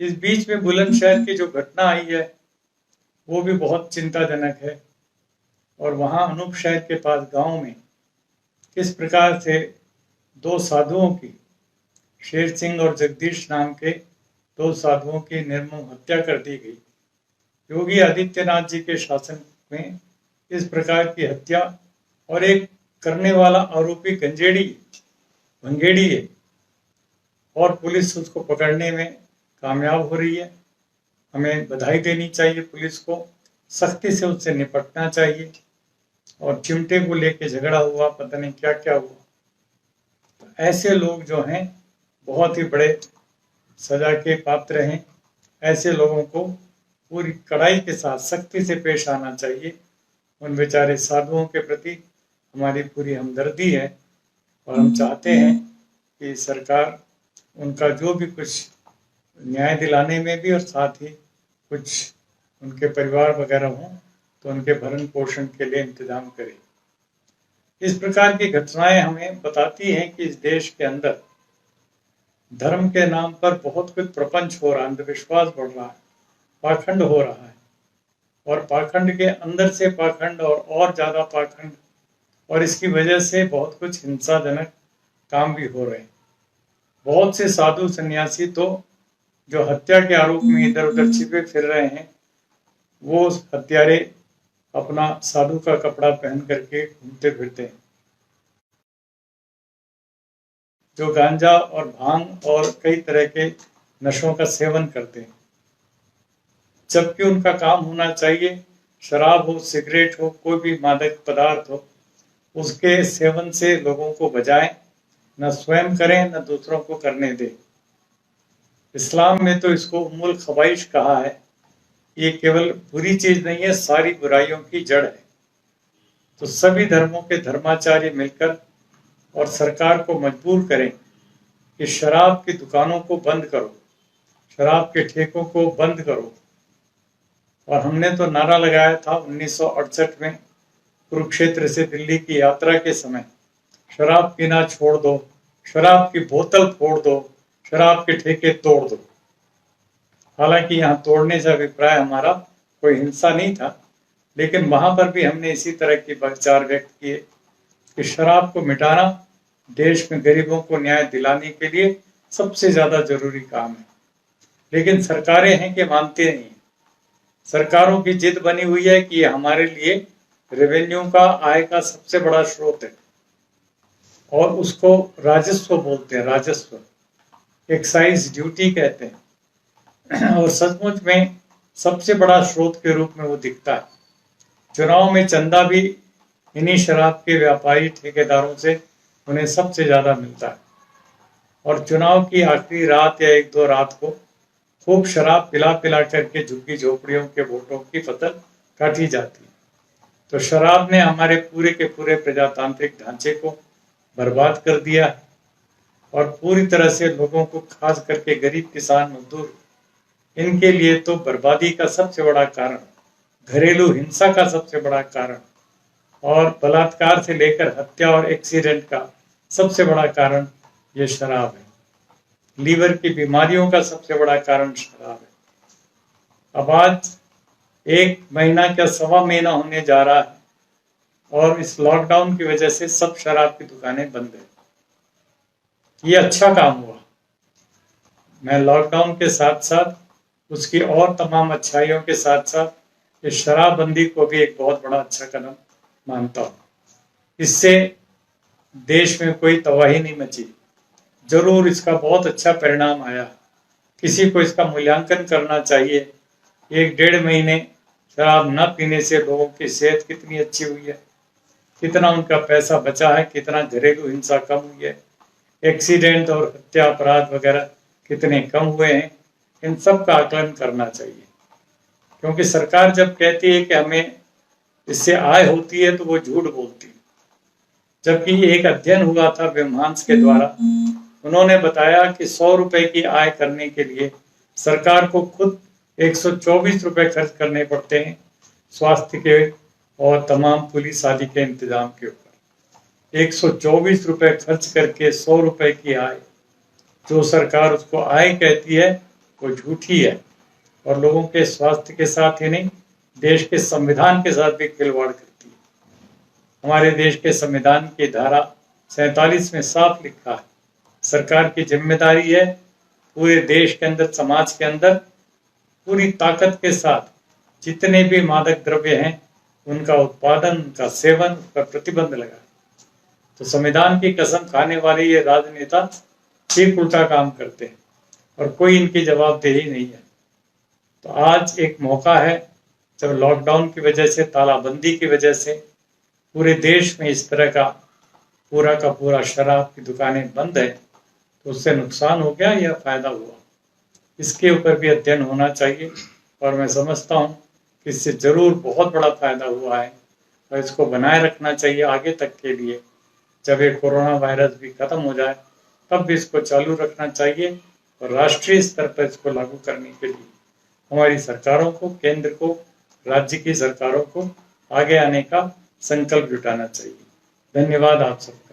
इस बीच में बुलंदशहर की जो घटना आई है वो भी बहुत चिंताजनक है। और वहां अनूप शहर के पास गांव में किस प्रकार से दो साधुओं की, शेर सिंह और जगदीश नाम के दो साधुओं की निर्मम हत्या कर दी गई। योगी आदित्यनाथ जी के शासन में इस प्रकार की हत्या, और एक करने वाला आरोपी भंगेड़ी है और पुलिस उसको पकड़ने में कामयाब हो रही है। हमें बधाई देनी चाहिए पुलिस को, सख्ती से उससे निपटना चाहिए। और चिमटे को लेके झगड़ा हुआ, पता नहीं क्या क्या हुआ। तो ऐसे लोग जो हैं बहुत ही बड़े सजा के पात्र हैं। ऐसे लोगों को पूरी कड़ाई के साथ सख्ती से पेश आना चाहिए। उन बेचारे साधुओं के प्रति हमारी पूरी हमदर्दी है और हम चाहते हैं कि सरकार उनका जो भी कुछ न्याय दिलाने में भी, और साथ ही कुछ उनके परिवार वगैरह हों तो उनके भरण पोषण के लिए इंतजाम करे। इस प्रकार की घटनाएं हमें बताती हैं कि इस देश के अंदर धर्म के नाम पर बहुत कुछ प्रपंच हो रहा है, अंधविश्वास बढ़ रहा है, पाखंड हो रहा है। और पाखंड के अंदर से पाखंड और ज्यादा पाखंड, और इसकी वजह से बहुत कुछ हिंसाजनक काम भी हो रहे हैं। बहुत से साधु सन्यासी तो जो हत्या के आरोप में इधर उधर छिपे फिर रहे हैं, वो हत्यारे अपना साधु का कपड़ा पहन करके घूमते फिरते हैं, जो गांजा और भांग और कई तरह के नशों का सेवन करते हैं, जबकि उनका काम होना चाहिए शराब हो, सिगरेट हो, कोई भी मादक पदार्थ हो, उसके सेवन से लोगों को बचाएं, न स्वयं करें न दूसरों को करने दें। इस्लाम में तो इसको उम्मुल खबाइश कहा है। ये केवल बुरी चीज नहीं है, सारी बुराइयों की जड़ है। तो सभी धर्मों के धर्माचार्य मिलकर और सरकार को मजबूर करें कि शराब की दुकानों को बंद करो, शराब के ठेकों को बंद करो। और हमने तो नारा लगाया था 1968 में कुरुक्षेत्र से दिल्ली की यात्रा के समय, शराब पीना छोड़ दो, शराब की बोतल फोड़ दो, शराब के ठेके तोड़ दो। हालांकि यहाँ तोड़ने से अभिप्राय हमारा कोई हिंसा नहीं था, लेकिन वहां पर भी हमने इसी तरह की विचार व्यक्त किए कि शराब को मिटाना देश में गरीबों को न्याय दिलाने के लिए सबसे ज्यादा जरूरी काम है। लेकिन सरकारें हैं कि मानते नहीं। सरकारों की जिद बनी हुई है कि हमारे लिए रेवेन्यू का, आय का सबसे बड़ा स्रोत है, और उसको राजस्व बोलते हैं, राजस्व, एक्साइज ड्यूटी कहते हैं। और सचमुच में सबसे बड़ा स्रोत के रूप में वो दिखता है। चुनाव में चंदा भी इन्हीं शराब के व्यापारी ठेकेदारों से उन्हें सबसे ज्यादा मिलता है। और चुनाव की आखिरी रात या एक दो रात को खूब शराब पिला पिला करके झुग्गी झोपड़ियों के वोटों की फसल काटी जाती है। तो शराब ने हमारे पूरे के पूरे प्रजातांत्रिक ढांचे को बर्बाद कर दिया है, और पूरी तरह से लोगों को, खास करके गरीब किसान मजदूर, इनके लिए तो बर्बादी का सबसे बड़ा कारण, घरेलू हिंसा का सबसे बड़ा कारण, और बलात्कार से लेकर हत्या और एक्सीडेंट का सबसे बड़ा कारण ये शराब है। लीवर की बीमारियों का सबसे बड़ा कारण शराब है। अब आज 1 महीना क्या 1.25 महीना होने जा रहा है, और इस लॉकडाउन की वजह से सब शराब की दुकानें बंद है। ये अच्छा काम हुआ। मैं लॉकडाउन के साथ साथ उसकी और तमाम अच्छाइयों के साथ साथ इस शराबबंदी को भी एक बहुत बड़ा अच्छा कदम मानता हूँ। इससे देश में कोई तबाही नहीं मची, जरूर इसका बहुत अच्छा परिणाम आया। किसी को इसका मूल्यांकन करना चाहिए। 1-1.5 महीने शराब न पीने से लोगों की सेहत कितनी अच्छी हुई है, कितना उनका पैसा बचा है, कितना घरेलू हिंसा कम हुई है, एक्सीडेंट और हत्या अपराध वगैरह कितने कम हुए हैं। इन सब का आकलन करना चाहिए, क्योंकि सरकार जब कहती है कि हमें इससे आय होती है तो वो झूठ बोलती है। जबकि एक अध्ययन हुआ था विमहांस के द्वारा, उन्होंने बताया कि 100 रुपए की आय करने के लिए सरकार को खुद 124 रुपए खर्च करने पड़ते हैं स्वास्थ्य के और तमाम पुलिस आदि के इंतजाम के ऊपर। 124 रुपए खर्च करके 100 रुपए की आय, जो सरकार उसको आय कहती है, वो झूठी है और लोगों के स्वास्थ्य के साथ ही नहीं, देश के संविधान के साथ भी खिलवाड़ करती है। हमारे देश के संविधान की धारा 47 में साफ लिखा है, सरकार की जिम्मेदारी है पूरे देश के अंदर, समाज के अंदर पूरी ताकत के साथ जितने भी मादक द्रव्य हैं उनका उत्पादन, उनका सेवन, उस पर प्रतिबंध लगाए। तो संविधान की कसम खाने वाले ये राजनेता ठीक उल्टा काम करते हैं और कोई इनकी जवाबदेही नहीं है। तो आज एक मौका है, जब लॉकडाउन की वजह से, तालाबंदी की वजह से पूरे देश में इस तरह का पूरा शराब की दुकानें बंद है, तो उससे नुकसान हो गया या फायदा हुआ, इसके ऊपर भी अध्ययन होना चाहिए। और मैं समझता हूँ कि इससे जरूर बहुत बड़ा फायदा हुआ है और इसको बनाए रखना चाहिए आगे तक के लिए। जब ये कोरोना वायरस भी खत्म हो जाए तब भी इसको चालू रखना चाहिए और राष्ट्रीय स्तर पर इसको लागू करने के लिए हमारी सरकारों को, केंद्र को, राज्य की सरकारों को आगे आने का संकल्प जुटाना चाहिए। धन्यवाद आप सबको।